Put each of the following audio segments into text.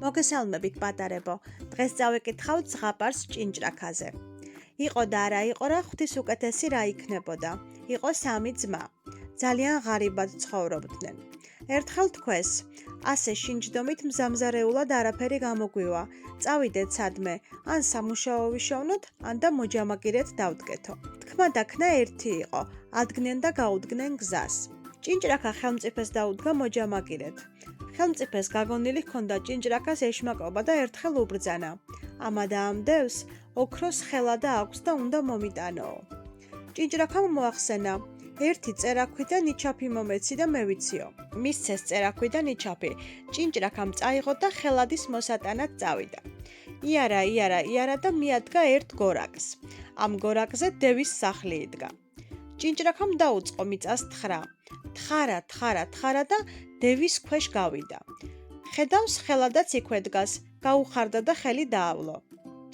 მოგესალმებით პატარებო, დღეს წავიკითხავთ ზღაპარს ჭინჭრაქაზე. იყო და არა იყო რა ღვთის უკეთესი რა იქნებოდა. იყო სამი ძმა. ძალიან ღარიბად ცხოვრობდნენ. ერთხელ თქვეს, ასე შინჯდომით მზამზარეულად არაფერი გამოგვივა. წავიდეთ სადმე, ან სამუშაო ვიშოვნოთ, ან და მოჯამაგირეთ დავდგეთო. თქმა დაქნა ერთი იყო, ადგნენ და გაუდგნენ გზას. ჭინჭრაქა ხელმწიფეს დაუდგა მოჯამაგირეთ. ხელმწიფეს გაგონილი ჰქონდა ჭინჭრაქას ეშმაკობა და ერთხელ უბრძანა. ამა და ამ დევს ოქროს ხელა და აქვს და უნდა მომიტანოო. ჭინჭრაქამ მოახსენა, ერთი წერაქვი და ნიჩაფი მომეცი და მევიციო. მისცეს წერაქვი და ნიჩაფი, ჭინჭრაქამ წაიღო და ხელადის მოსატანად წავიდა. იარა და მიადგა ერთ გორაკს. ამ გორაკზე დევის სახლი იდგა. ჭინჭრაქამ დაუწყო მიწას თხრა. თხარა და დევის ქვეშ გავიდა. ხედავს ხელადაც იქვე დგას, გაუხარდა და ხელი დაავლო.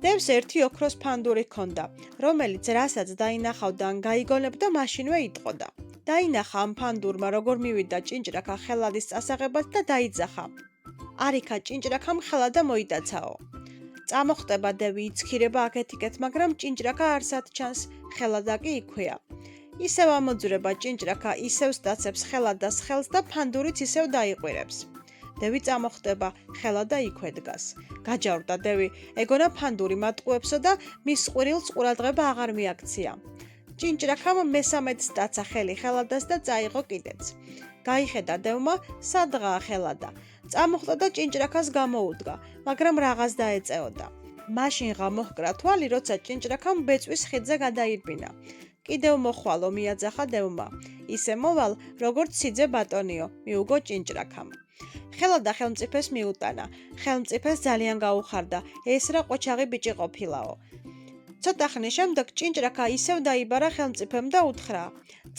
დევს ერთი ოქროს ფანდური ჰქონდა, რომელიც რასაც დაინახავდა ან გაიგონებდა, მაშინვე იტყოდა. დაინახა ამ ფანდურმა, როგორ მივიდა ჭინჭრაქა ხელადის წასაღებად და დაიძახა. არიქა ჭინჭრაქამ ხელადა მოიტაცაო. წამოხტება დევი, იცქირება აქეთ-იქეთ, მაგრამ ჭინჭრაქა არსად ჩანს, ხელადა კი იქვეა. ისევ ამოძვრება ჭინჭრაქა, ისევ სტაცებს ხელადას ხელს და ფანდურიც ისევ დაიყვირებს. დევი წამოხტება, ხელადა იქვე დგას. გაჯავრდა დევი, ეგონა ფანდური მატყუებსო და მის ყვირილს ყურადღება აღარ მიაქცია. ჭინჭრაქამ მესამედ სტაცა ხელი ხელადას და წაიღო კიდეც. გაიხედა დევმა, სადღაა ხელადა. წამოხტა და ჭინჭრაქას გამოუდგა, მაგრამ რაღაც დაეწეოდა. მაშინღა მოჰკრა თვალი, როცა ჭინჭრაქამ ბეწვის ხიდზე გადაირბინა. კიდევ მოხვალო მიაძახა დევმა. ისე მოვალ, როგორც სიძე ბატონიო, მიუგო ჭინჭრაქამ. ხელადა ხელმწიფეს მიუტანა. ხელმწიფეს ძალიან გაუხარდა, ეს რა ყოჩაღი ბიჭი ყოფილაო. ცოტა ხნის შემდეგ ჭინჭრაქა ისევ დაიბარა ხელმწიფემ და უთხრა.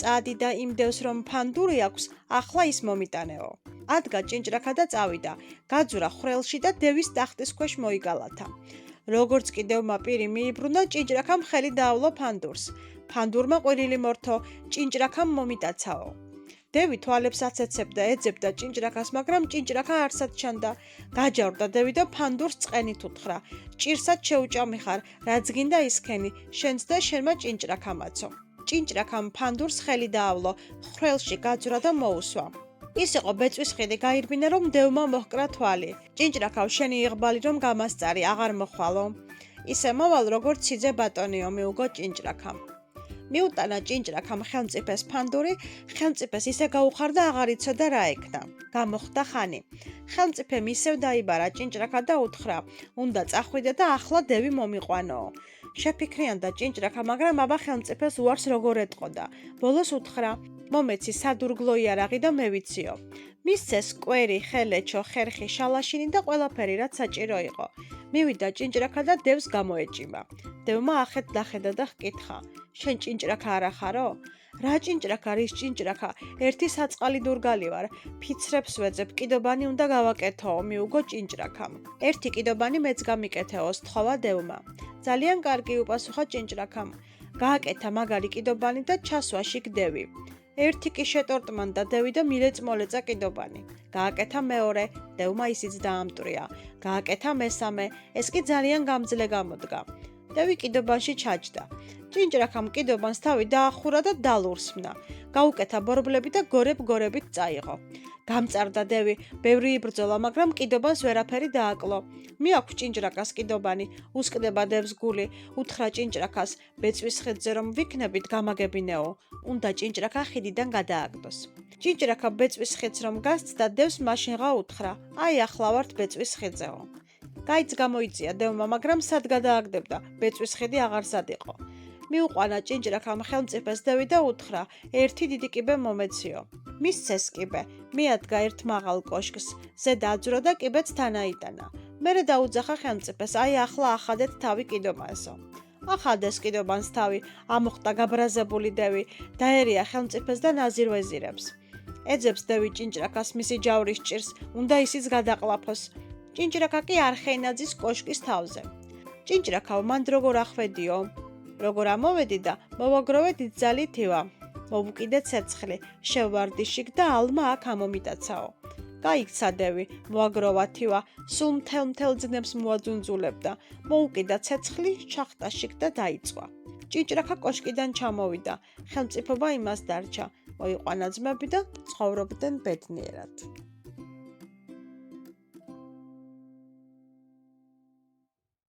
წადი და იმ დევს რომ ფანდური აქვს, ახლა ის მომიტანეო. ადგა ჭინჭრაქა და წავიდა. გაძვრა ხვრელში და დევის ტახტის ქვეშ მოიგალათა. როგორც კი დევმა პირი მიიბრუნა, ჭინჭრაქამ ხელი დაავლო ფანდურს. ფანდურმა ყვირილი მორთო, ჭინჭრაქამ მომიტაცაო. დევი თვალებს აცეცებდა, ეძებდა ჭინჭრაქას, მაგრამ ჭინჭრაქა არსად ჩანდა. გაჯავრდა დევი და ფანდურს წყენით უთხრა. ჭირსად შეუჭამი ხარ, რაც გინდა ისქენი, შენც და შენმა ჭინჭრაქამაცო. ჭინჭრაქამ ფანდურს ხელი დაავლო, ხვრელში გაძვრა და მოუსვა. ის იყო ბეწვის ხიდი, გაირბინა რომ დევმა მოჰკრა თვალი. ჭინჭრაქავ შენი იღბალი რომ გამასწარი, აღარ მოხვალო. ისე მოვალ როგორც სიძე ბატონიო, მიუგო ჭინჭრაქამ. მიუტანა ჭინჭრაქამ ხელმწიფეს ფანდური, ხელმწიფეს ისე გაუხარდა, აღარ იცოდა რა ექნა. გამოხდა ხანი. ხელმწიფემ ისევ დაიბარა ჭინჭრაქა და უთხრა, უნდა წახვიდე და ახლა დევი მომიყვანოო. შეფიქრიანდა ჭინჭრაქა, მაგრამ აბა ხელმწიფეს უარს როგორ ეტყოდა. ბოლოს უთხრა, მომეცი სადურგლო იარაღი და მევიციო. მისცეს კვერი, ხელეჩო, ხერხი, შალაშინი და ყველაფერი, რაც საჭირო იყო. მივიდა ჭინჭრაქა და დევს გამოეჭიმა. დევმა ახეთ დახედა და ჰკითხა, შენ ჭინჭრაქა არა ხარო? რა ჭინჭრაქა, რის ჭინჭრაქა? ერთი საწყალი დურგალი ვარ, ფიცრებს ვეძებ, კიდობანი უნდა გავაკეთოო, მიუგო ჭინჭრაქამ. ერთი კიდობანი მეც გამიკეთეო, სთხოვა დევმა. ძალიან კარგი, უპასუხა ჭინჭრაქამ. გააკეთა მაგარი კიდობანი და ჩასვა შიგ დევი. ერთი კი შეტორტმანდა დევი და მილეწ-მოლეწა კიდობანი. გააკეთა მეორე, დევმა ისიც დაამტვრია. გააკეთა მესამე, ეს კი ძალიან გამძლე გამოდგა. დევი კიდობანში ჩაჯდა. ჭინჭრაქამ კიდობანს თავი დაახურა და დალურსმნა. გაუკეთა ბორბლები და გორებ-გორებით წაიღო. გამწარდა დევი, ბევრი იბრძოლა, მაგრამ კიდობანს ვერაფერი დააკლო. მიაქვს ჭინჭრაქას კიდობანი, უსკდება დევს გული, უთხრა ჭინჭრაქას, ბეწვის ხიდზე რომ ვიქნებით გამაგებინეო, უნდა ჭინჭრაქა ხიდიდან გადააგდოს. ჭინჭრაქა ბეწვის ხიდს რომ გასცდა, დევს მაშინღა უთხრა, აი ახლა ვართ ბეწვის ხიდზეო. გაიც გამოიწია დევმა, მაგრამ სად გადააგდებდა, ბეწვის ხიდი აღარ სად იყო. მიუყვანა ჭინჭრაქამ ხელმწიფეს დევი და უთხრა, ერთი დიდი კიბე მომეციო. მისცეს კიბე, მიადგა ერთ მაღალ კოშკს, ზედა აძვრა და კიბეც თან აიტანა. მერე დაუძახა ხელმწიფეს, აი ახლა ახადეთ თავი კიდობანსო. ახადეს კიდობანს თავი, ამოხტა გაბრაზებული დევი, დაერია ხელმწიფეს და ნაზირვეზირებს. ეძებს დევი ჭინჭრაქას მისი ჯავრის ჭირს, უნდა ისიც გადაყლაფოს. ჭინჭრაქა კი არ ხეინაძის კოშკის თავზე. ჭინჭრაქავ, მანდ როგორ ახვედიო? როგორ ამოვედი და მოვაგროვე დიდძალი თივა. მოვუკიდე ცეცხლი, შევვარდი შიგ და ალმა აქ ამომიტაცაო. გაიქცა დევი, მოაგროვა თივა, სულ მთელ ძნებს მოაძუნძულებდა, მოუკიდა ცეცხლი, შახტაშიკ და დაიწვა. ჭინჭრაქა კოშკიდან ჩამოვიდა, ხელმწიფობა იმას დარჩა, მოიყვანა ძმები და ცხოვრობდნენ ბედნიერად.